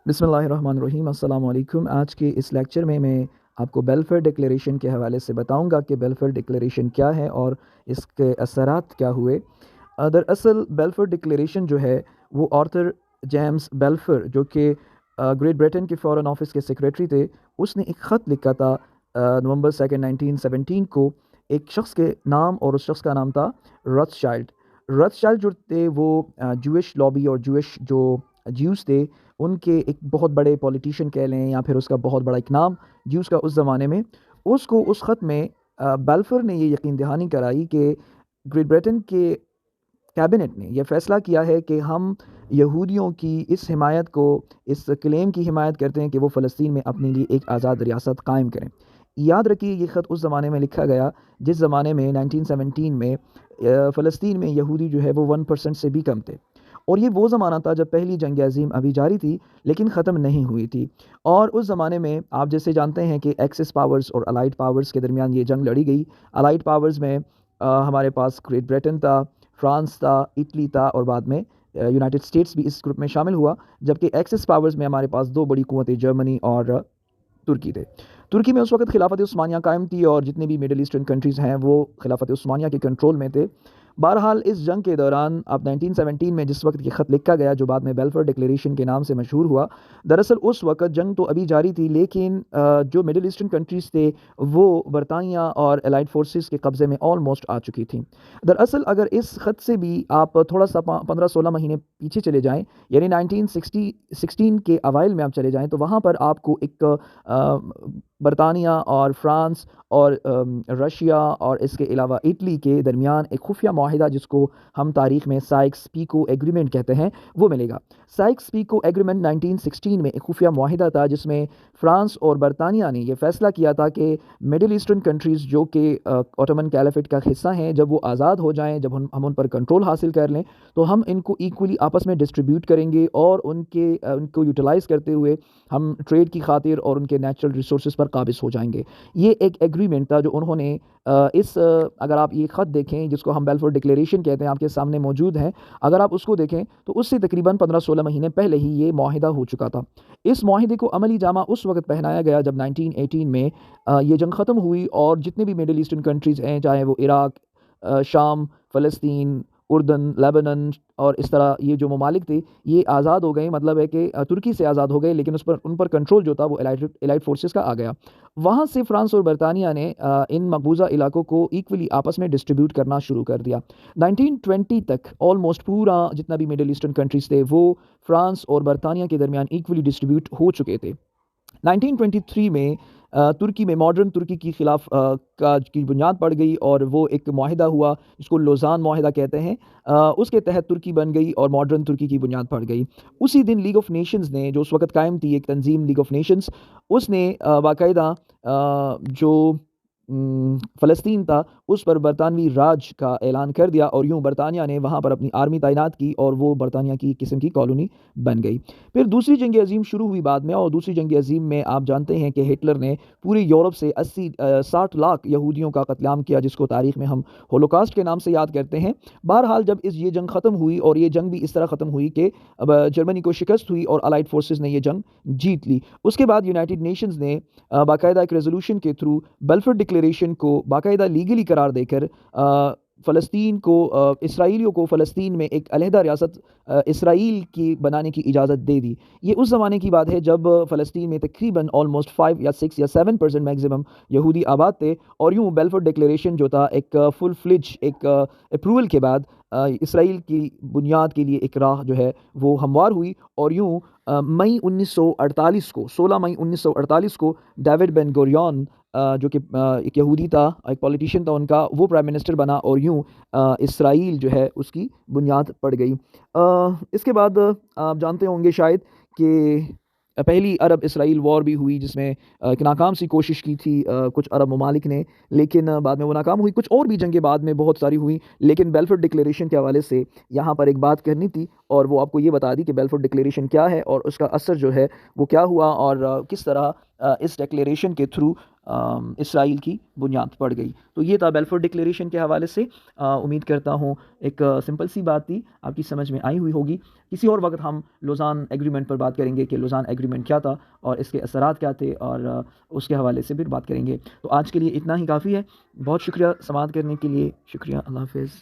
बिस्मिल्लाहिर्रहमानिर्रहीम। अस्सलाम वालेकुम। आज के इस लेक्चर में मैं आपको बेलफेयर डिक्लेरेशन के हवाले से बताऊंगा कि बेलफेयर डिक्लेरेशन क्या है और इसके असरात क्या हुए। दरअसल बेलफेयर डिक्लेरेशन जो है वो आर्थर जेम्स बेलफेयर जो कि ग्रेट ब्रिटेन के फॉरेन ऑफिस के सेक्रेटरी थे, उसने एक ख़त लिखा था नवंबर 2 1917 को एक शख्स के नाम, और उस शख्स का नाम था रथशाइल्ड। रथशाइल्ड जो थे वो जूइश लॉबी और जूइश जो ज्यूज़ थे उनके एक बहुत बड़े पॉलिटिशियन कह लें, या फिर उसका बहुत बड़ा एक नाम ज्यूज़ का उस ज़माने में। उसको उस ख़त में बेलफर ने ये यकीन दहानी कराई कि ग्रेट ब्रिटेन के कैबिनेट ने यह फ़ैसला किया है कि हम यहूदियों की इस हिमायत को, इस क्लेम की हिमायत करते हैं कि वो फ़लस्तीन में अपने लिए एक आज़ाद रियासत कायम करें। याद रखिए ये ख़त उस ज़माने में लिखा गया जिस ज़माने में 1917 में फ़लस्तीन में यहूदी जो है वो 1% से भी कम थे। और ये वो ज़माना था जब पहली जंग अज़ीम अभी जारी थी लेकिन ख़त्म नहीं हुई थी। और उस ज़माने में आप जैसे जानते हैं कि एक्सिस पावर्स और अलाइड पावर्स के दरमियान ये जंग लड़ी गई। अलाइड पावर्स में हमारे पास ग्रेट ब्रिटेन था, फ्रांस था, इटली था, और बाद में यूनाइटेड स्टेट्स भी इस ग्रुप में शामिल हुआ। जबकि एक्सिस पावर्स में हमारे पास दो बड़ी कुव्वतें जर्मनी और तुर्की थे। तुर्की में उस वक्त खिलाफत उस्मानिया कायम थी और जितने भी मिडिल ईस्टर्न कंट्रीज़ हैं वो खिलाफत उस्मानिया के कंट्रोल में थे। बहरहाल इस जंग के दौरान अब 1917 में जिस वक्त ये ख़त लिखा गया जो बाद में बेलफर डिक्लेरेशन के नाम से मशहूर हुआ, दरअसल उस वक्त जंग तो अभी जारी थी लेकिन जो मिडिल ईस्टर्न कंट्रीज़ थे वो बरतानिया और एलाइड फोर्सेस के कब्ज़े में ऑलमोस्ट आ चुकी थी। दरअसल अगर इस ख़त से भी आप थोड़ा सा 15-16 महीने पीछे चले जाएँ, यानी 1916 के अवाइल में आप चले जाएँ, तो वहाँ पर आपको एक बरतानिया और फ़्रांस और रशिया और इसके अलावा इटली के दरमियान एक खुफिया माहिदा जिसको हम तारीख़ में साइक्स पीको एग्रीमेंट कहते हैं वो मिलेगा। साइक्स पीको एग्रीमेंट 1916 में एक खुफिया माहिदा था जिसमें फ़्रांस और बरतानिया ने यह फ़ैसला किया था कि मिडिल ईस्टर्न कंट्रीज़ जो कि ऑटोमन कैलिफेट का हिस्सा हैं, जब वो आज़ाद हो जाएँ, जब हम उन पर कंट्रोल हासिल कर लें, तो हम इनको इक्वली आपस में डिस्ट्रीब्यूट करेंगे और उनको यूटिलाइज़ करते हुए हम ट्रेड की खातिर और उनके नेचुरल रिसोर्सेज पर काबिज़ हो जाएंगे। ये एक एग्रीमेंट था जो उन्होंने अगर आप ये ख़त देखें जिसको हम बेलफोर डिक्लेरेशन कहते हैं, आपके सामने मौजूद है, अगर आप उसको देखें तो उससे तकरीबन 15-16 महीने पहले ही ये माहिदा हो चुका था। इस माहिदे को अमली जामा उस वक्त पहनाया गया जब 1918 में ये जंग ख़त्म हुई और जितने भी मिडिल ईस्टर्न कंट्रीज़ हैं, चाहे वो इराक़, शाम, फ़लस्तीन, उर्दन, लेबनान और इस तरह ये जो ममालिक थे ये आज़ाद हो गए। मतलब है कि तुर्की से आज़ाद हो गए लेकिन उन पर कंट्रोल जो था वो एलाइड फोर्सेस का आ गया। वहाँ से फ्रांस और बरतानिया ने इन मकबूजा इलाकों को इक्वली आपस में डिस्ट्रीब्यूट करना शुरू कर दिया। 1920 तक ऑलमोस्ट पूरा जितना भी मिडिल ईस्टर्न कंट्रीज़ थे वो फ्रांस और बरतानिया के दरमियान इक्वली डिस्ट्रीब्यूट हो चुके थे। 1923 में तुर्की में मॉडर्न तुर्की की खिलाफ की बुनियाद पड़ गई और वो एक माहिदा हुआ जिसको लोज़ान माहिदा कहते हैं। उसके तहत तुर्की बन गई और मॉडर्न तुर्की की बुनियाद पड़ गई। उसी दिन लीग ऑफ नेशंस ने, जो उस वक्त कायम थी एक तंजीम लीग ऑफ नेशंस, उसने बाकायदा जो फ़लस्तीन था उस पर बरतानवी राज का ऐलान कर दिया और यूँ बरतानिया ने वहाँ पर अपनी आर्मी तैनात की और वो बरतानिया की किस्म की कॉलोनी बन गई। फिर दूसरी जंग अज़ीम शुरू हुई बाद में, और दूसरी जंग अज़ीम में आप जानते हैं कि हिटलर ने पूरे यूरोप से 60 लाख यहूदियों का कत्लेआम किया जिसको तारीख़ में हम होलोकॉस्ट के नाम से याद करते हैं। बहरहाल जब ये जंग ख़त्म हुई, और ये जंग भी इस तरह ख़त्म हुई कि अब जर्मनी को शिकस्त हुई और अलाइड फोर्सेस ने ये जंग जीत ली। उसके बाद यूनाइटेड नेशंस ने बाकायदा एक रेजोल्यूशन के थ्रू बेलफोर डिक्लेरेशन को बाकायदा लीगली करार देकर फ़लस्तीन को, इसराइलियों को फ़लस्तीन में एक अलहदा रियासत इसराइल की बनाने की इजाज़त दे दी। ये उस ज़माने की बात है जब फ़लस्तीन में तकरीबन ऑलमोस्ट 5 या 6 या 7% मैक्सिमम यहूदी आबाद थे। और यूँ बेलफोर डिक्लेरेशन जो था एक फुल फ्लिज एक अप्रूवल के बाद इसराइल की बुनियाद के लिए एक राह जो है वो हमवार हुई। और यूँ मई 1948 को, 16 मई 1948 को डेविड बेन गुरियन जो कि एक यहूदी था, एक पॉलिटिशियन था उनका, वो प्राइम मिनिस्टर बना और यूँ इसराइल जो है उसकी बुनियाद पड़ गई। इसके बाद आप जानते होंगे शायद कि पहली अरब इसराइल वॉर भी हुई जिसमें एक नाकाम सी कोशिश की थी कुछ अरब ममालिक ने, लेकिन बाद में वो नाकाम हुई। कुछ और भी जंगें बाद में बहुत सारी हुई, लेकिन बेलफोर डिक्लेरेशन के हवाले से यहाँ पर एक बात करनी थी और वो आपको ये बता दी कि बेलफोर डिक्लेरेशन क्या है और उसका असर जो है वो क्या हुआ और किस तरह اس ڈکلیریشن کے تھرو اسرائیل کی بنیاد پڑ گئی۔ تو یہ تھا بیلفور ڈکلیریشن کے حوالے سے۔ امید کرتا ہوں ایک سمپل سی بات تھی، آپ کی سمجھ میں آئی ہوئی ہوگی۔ کسی اور وقت ہم لوزان ایگریمنٹ پر بات کریں گے کہ لوزان ایگریمنٹ کیا تھا اور اس کے اثرات کیا تھے، اور اس کے حوالے سے پھر بات کریں گے۔ تو آج کے لیے اتنا ہی کافی ہے۔ بہت شکریہ سماعت کرنے کے لیے، شکریہ، اللہ حافظ۔